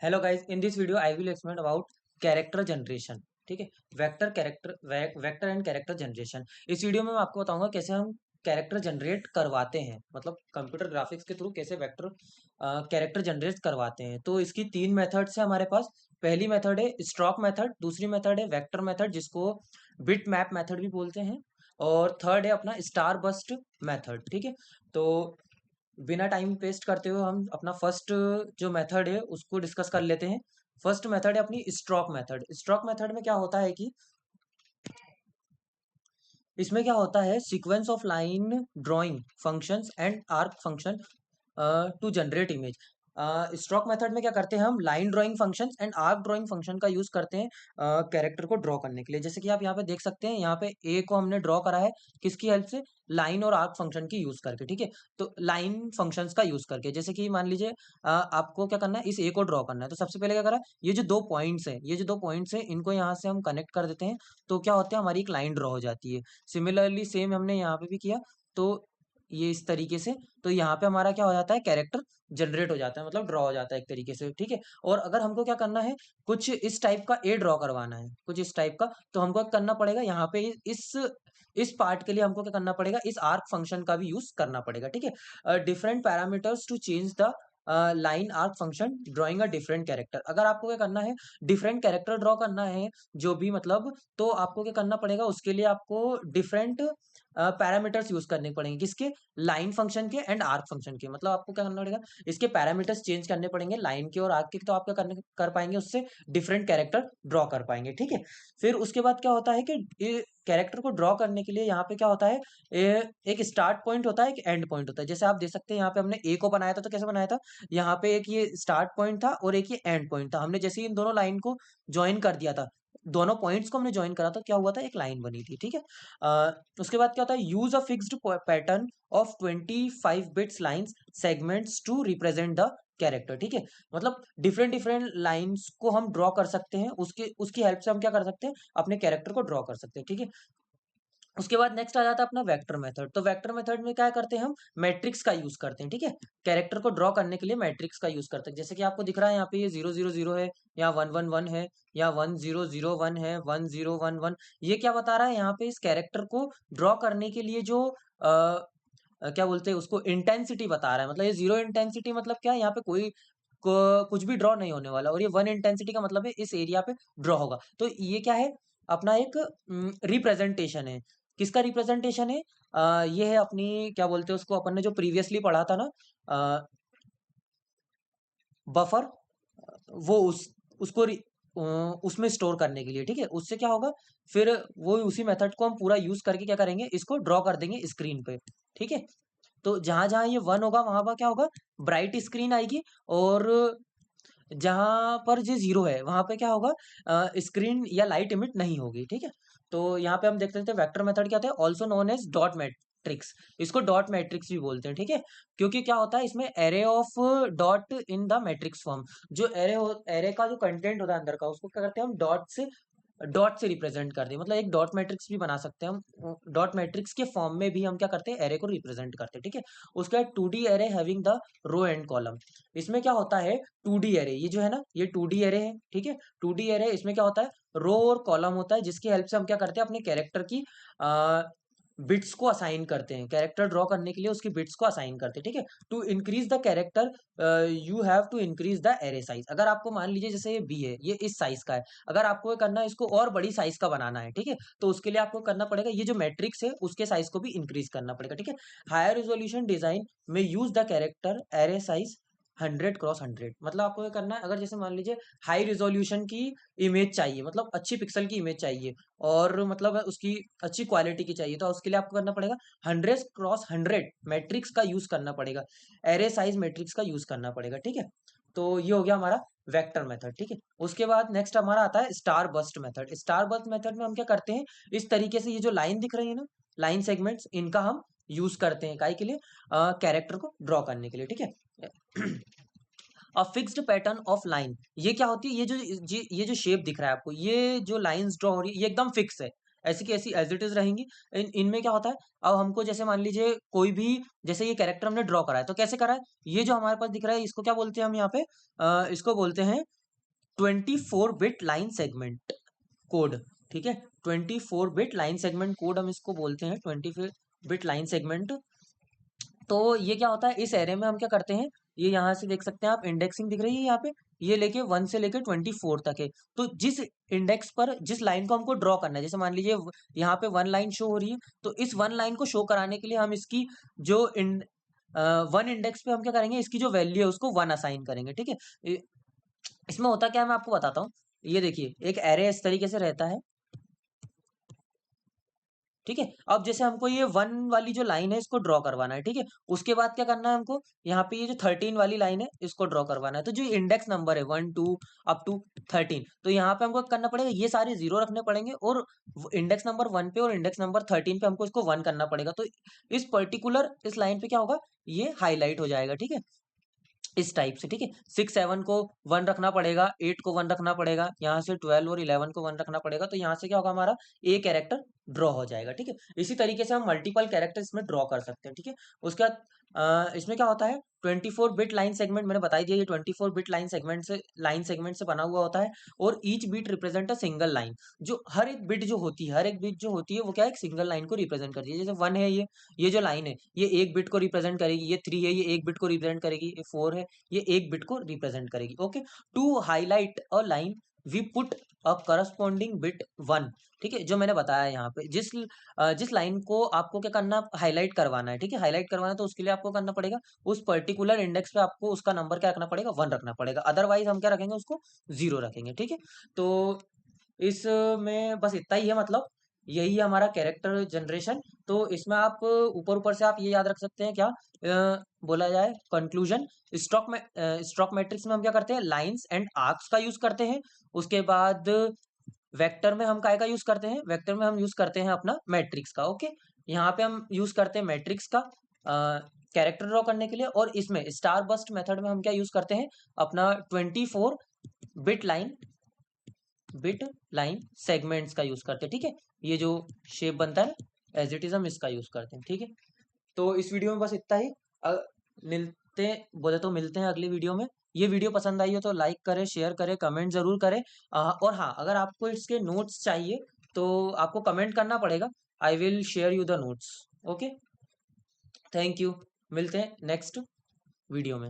Hello guys, in this video I will explain about character generation. ठीक है, vector and character generation. इस video में मैं आपको बताऊंगा कैसे हम कैरेक्टर जनरेट करवाते हैं, मतलब कंप्यूटर ग्राफिक्स के थ्रू कैसे वेक्टर कैरेक्टर जनरेट करवाते हैं। तो इसकी तीन मेथड्स है हमारे पास। पहली मेथड है स्ट्रोक मेथड, दूसरी मेथड है वेक्टर मेथड जिसको बिट मैप मेथड भी बोलते हैं, और थर्ड है अपना स्टार बस्ट मेथड। ठीक है, तो बिना टाइम वेस्ट करते हुए हम अपना फर्स्ट जो मेथड है उसको डिस्कस कर लेते हैं। फर्स्ट मेथड है अपनी स्ट्रोक मेथड। स्ट्रोक मेथड में क्या होता है कि इसमें क्या होता है, sequence of line drawing functions and arc function to generate image. Stroke method में क्या करते हैं, हम line drawing functions and arc drawing function का यूज करते हैं कैरेक्टर को ड्रॉ करने के लिए। जैसे कि आप यहाँ पे देख सकते हैं, यहाँ पे ए को हमने ड्रॉ करा है किसकी हेल्प से, लाइन और आर्क फंक्शन की यूज करके। ठीक है, तो लाइन फंक्शंस का यूज करके, जैसे कि मान लीजिए आपको क्या करना है, इस ए को ड्रॉ करना है। तो सबसे पहले क्या करा, ये जो दो पॉइंट्स हैं, ये जो दो पॉइंट्स हैं इनको यहाँ से हम कनेक्ट कर देते हैं। तो क्या होता है, हमारी एक लाइन ड्रॉ हो जाती है। सिमिलरली सेम हमने यहाँ पे भी किया, तो ये इस तरीके से, तो यहाँ पे हमारा क्या हो जाता है, कैरेक्टर जनरेट हो जाता है, मतलब ड्रॉ हो जाता है एक तरीके से। ठीक है, और अगर हमको क्या करना है, कुछ इस टाइप का ए ड्रॉ करवाना है, कुछ इस टाइप का, तो हमको क्या करना पड़ेगा, यहाँ पे इस पार्ट के लिए हमको क्या करना पड़ेगा, इस आर्क फंक्शन का भी यूज करना पड़ेगा। ठीक है, different parameters to change the line arc function drawing a different character. अगर आपको क्या करना है, डिफरेंट कैरेक्टर ड्रॉ करना है, जो भी मतलब, तो आपको क्या करना पड़ेगा, उसके लिए आपको डिफरेंट पैरामीटर्स यूज करने पड़ेंगे। किसके, लाइन फंक्शन के एंड आर्क फंक्शन के। मतलब आपको क्या करना पड़ेगा, इसके पैरामीटर्स चेंज करने पड़ेंगे लाइन के और आर्क के, तो आप क्या करने कर पाएंगे, उससे डिफरेंट कैरेक्टर ड्रॉ कर पाएंगे। ठीक है, फिर उसके बाद क्या होता है कि कैरेक्टर को ड्रॉ करने के लिए यहाँ पे क्या होता है, एक स्टार्ट पॉइंट होता है, एक एंड पॉइंट होता है। जैसे आप देख सकते हैं, यहाँ पे हमने ए को बनाया था, तो कैसे बनाया था, यहाँ पे एक ये स्टार्ट पॉइंट था और एक ये एंड पॉइंट था। हमने जैसे ही इन दोनों लाइन को ज्वाइन कर दिया था, दोनों पॉइंट्स को हमने ज्वाइन करा, तो क्या हुआ था, एक लाइन बनी थी। ठीक है, उसके बाद क्या होता है, use a fixed pattern of 25 bits lines segments to represent the character. ठीक है, मतलब डिफरेंट डिफरेंट लाइंस को हम ड्रॉ कर सकते हैं, उसके उसकी हेल्प से हम क्या कर सकते हैं, अपने कैरेक्टर को ड्रॉ कर सकते हैं। ठीक है, उसके बाद नेक्स्ट आ जाता है अपना वेक्टर मेथड। तो वेक्टर मेथड में क्या करते हैं, हम मैट्रिक्स का यूज करते हैं। ठीक है, कैरेक्टर को ड्रॉ करने के लिए मैट्रिक्स का यूज करते हैं। जैसे कि आपको दिख रहा है यहाँ पे, ये 0 0 0 है, या 1 1 1 है, या 1 0 0 1 है, 1 0 1 1। ये क्या बता रहा है, यहाँ पे इस कैरेक्टर को ड्रॉ करने के लिए जो क्या बोलते हैं उसको, इंटेंसिटी बता रहा है। मतलब ये जीरो इंटेंसिटी मतलब क्या है, यहाँ पे कुछ भी ड्रॉ नहीं होने वाला, और ये वन इंटेंसिटी का मतलब है इस एरिया पे ड्रॉ होगा। तो ये क्या है, अपना एक रिप्रेजेंटेशन है। किसका रिप्रेजेंटेशन है, ये है अपनी, क्या बोलते हैं उसको, अपन ने जो प्रीवियसली पढ़ा था ना, बफर, वो उसको उसमें स्टोर करने के लिए। ठीक है, उससे क्या होगा, फिर वो उसी मेथड को हम पूरा यूज करके क्या करेंगे, इसको ड्रॉ कर देंगे स्क्रीन पे। ठीक है, तो जहां जहां ये वन होगा, वहां पर क्या होगा, ब्राइट स्क्रीन आएगी, और जहां पर ये जीरो है, वहां पे क्या होगा, स्क्रीन या लाइट इमिट नहीं होगी। ठीक है, तो यहाँ पे हम देख लेते हैं वेक्टर मेथड क्या होता है, also known as dot matrix. इसको डॉट मैट्रिक्स भी बोलते हैं। ठीक है, क्योंकि क्या होता है, इसमें array of dot in the matrix form, जो एरे का जो कंटेंट होता है अंदर का, उसको क्या करते हैं हम, डॉट से रिप्रेजेंट कर दिए। मतलब एक डॉट मैट्रिक्स भी बना सकते हैं हम, डॉट मैट्रिक्स के फॉर्म में भी हम क्या करते हैं, एरे को रिप्रेजेंट करते हैं। ठीक है, उसका 2D array having the row and column. इसमें क्या होता है, 2D एरे, ये जो है ना, ये 2D एरे है। ठीक है, 2D एरे, इसमें क्या होता है, रो और कॉलम होता है, जिसकी हेल्प से हम क्या करते हैं, अपने कैरेक्टर की बिट्स को असाइन करते हैं। कैरेक्टर ड्रॉ करने के लिए उसकी बिट्स को असाइन करते हैं। ठीक है, to increase the character you have to increase the array size. अगर आपको मान लीजिए जैसे ये बी है, ये इस साइज का है, अगर आपको ये करना है, इसको और बड़ी साइज का बनाना है, ठीक है, तो उसके लिए आपको करना पड़ेगा, ये जो मैट्रिक्स है उसके साइज को भी इंक्रीज करना पड़ेगा। ठीक है, हायर रिजोल्यूशन डिजाइन में use the character array size 100 × 100। मतलब आपको ये करना है, अगर जैसे मान लीजिए हाई रिजोल्यूशन की इमेज चाहिए, मतलब अच्छी पिक्सल की इमेज चाहिए, और मतलब उसकी अच्छी क्वालिटी की चाहिए, तो उसके लिए आपको करना पड़ेगा 100 × 100 मैट्रिक्स का यूज करना पड़ेगा, एरे साइज मैट्रिक्स का यूज करना पड़ेगा। ठीक है, तो ये हो गया हमारा वेक्टर मेथड। ठीक है, उसके बाद नेक्स्ट हमारा आता है starburst method. Starburst method में हम क्या करते हैं, इस तरीके से ये जो लाइन दिख रही है ना, लाइन सेगमेंट्स, इनका हम यूज करते हैं, काय के लिए, कैरेक्टर को ड्रॉ करने के लिए। ठीक है, अ फिक्स्ड पैटर्न ऑफ लाइन, ये क्या होती है, ये जो शेप दिख रहा है आपको, ये जो लाइंस ड्रॉ हो रही है, ये एकदम फिक्स है, ऐसी की ऐसी एज इट इज रहेंगी। इनमें क्या होता है, अब हमको जैसे मान लीजिए कोई भी, जैसे ये कैरेक्टर हमने ड्रॉ करा है, तो कैसे करा है, ये जो हमारे पास दिख रहा है इसको क्या बोलते हैं हम यहाँ पे, इसको बोलते हैं 24 बिट लाइन सेगमेंट कोड। ठीक है, 24 बिट लाइन सेगमेंट कोड हम इसको बोलते हैं, 24 बिट लाइन सेगमेंट। तो ये क्या होता है, इस एरे में हम क्या करते हैं, ये यहाँ से देख सकते हैं आप, इंडेक्सिंग दिख रही है यहाँ पे, ये लेके 1 से लेके 24 तक है। तो जिस इंडेक्स पर जिस लाइन को हमको ड्रॉ करना है, जैसे मान लीजिए यहाँ पे 1 लाइन शो हो रही है, तो इस 1 लाइन को शो कराने के लिए हम इसकी जो 1 इंडेक्स पे हम क्या करेंगे, इसकी जो वैल्यू है उसको 1 असाइन करेंगे। ठीक है, इसमें होता क्या है मैं आपको बताता हूँ। ये देखिए, एक एरे इस तरीके से रहता है। ठीक है, अब जैसे हमको ये 1 वाली जो लाइन है इसको ड्रॉ करवाना है। ठीक है, उसके बाद क्या करना है हमको, यहाँ पे ये जो 13 वाली लाइन है इसको ड्रॉ करवाना है। तो जो इंडेक्स नंबर है 1 2 अप टू 13, तो यहाँ पे हमको करना पड़ेगा, ये सारे जीरो रखने पड़ेंगे, और इंडेक्स नंबर 1 पे और इंडेक्स नंबर 13 पे हमको इसको 1 करना पड़ेगा। तो इस पर्टिकुलर इस लाइन पे क्या होगा, ये हाईलाइट हो जाएगा। ठीक है, इस टाइप से। ठीक है, 6 7 को 1 रखना पड़ेगा, 8 को 1 रखना पड़ेगा, यहाँ से 12 और 11 को 1 रखना पड़ेगा। तो यहाँ से क्या होगा, हमारा ए कैरेक्टर ड्रॉ हो जाएगा। ठीक है, इसी तरीके से हम मल्टीपल कैरेक्टर इसमें ड्रॉ कर सकते हैं। ठीक है, उसके बाद इसमें क्या होता है, 24 बिट लाइन सेगमेंट मैंने बता ही दिया, ये 24 बिट लाइन सेगमेंट से बना हुआ होता है, और each bit represent a single line. जो हर एक बिट जो होती है, हर एक बिट जो होती है वो क्या है, एक सिंगल लाइन को रिप्रेजेंट करती है। जैसे 1 है, ये जो लाइन है ये एक बिट को रिप्रेजेंट करेगी, ये 3 है ये एक बिट को रिप्रेजेंट करेगी, ये 4 है ये एक बिट को रिप्रेजेंट करेगी। Okay, to highlight a line we put a corresponding bit 1। ठीक है, जो मैंने बताया यहाँ पे, जिस लाइन को आपको क्या करना, हाईलाइट करवाना है। ठीक है, हाईलाइट करवाना है तो उसके लिए आपको करना पड़ेगा, उस पर्टिकुलर इंडेक्स पे आपको उसका नंबर क्या रखना पड़ेगा, 1 रखना पड़ेगा। अदरवाइज हम क्या रखेंगे, उसको 0 रखेंगे। ठीक है, तो इसमें बस इतना ही है, मतलब यही है हमारा कैरेक्टर जनरेशन। तो इसमें आप ऊपर ऊपर से आप ये याद रख सकते हैं, क्या बोला जाए, कंक्लूजन। स्टॉक मैट्रिक्स में हम क्या करते हैं, लाइंस एंड आर्क्स का यूज करते हैं। उसके बाद वेक्टर में हम काय का यूज करते हैं, वेक्टर में हम यूज करते हैं अपना मैट्रिक्स का। ओके, यहाँ पे हम यूज करते हैं मैट्रिक्स का कैरेक्टर ड्रॉ करने के लिए, और इसमें स्टार बस्ट मेथड में हम क्या यूज करते हैं, अपना 24 बिट लाइन सेगमेंट्स का यूज करते हैं। ठीक है, ये जो शेप बनता है एज इट इज हम इसका यूज करते हैं। ठीक है, तो इस वीडियो में बस इतना ही। मिलते बोले तो मिलते हैं अगली वीडियो में। ये वीडियो पसंद आई हो तो लाइक करें, शेयर करें, कमेंट जरूर करें। और हाँ, अगर आपको इसके नोट्स चाहिए तो आपको कमेंट करना पड़ेगा, I will share you the notes. Okay, thank you, मिलते हैं नेक्स्ट वीडियो में।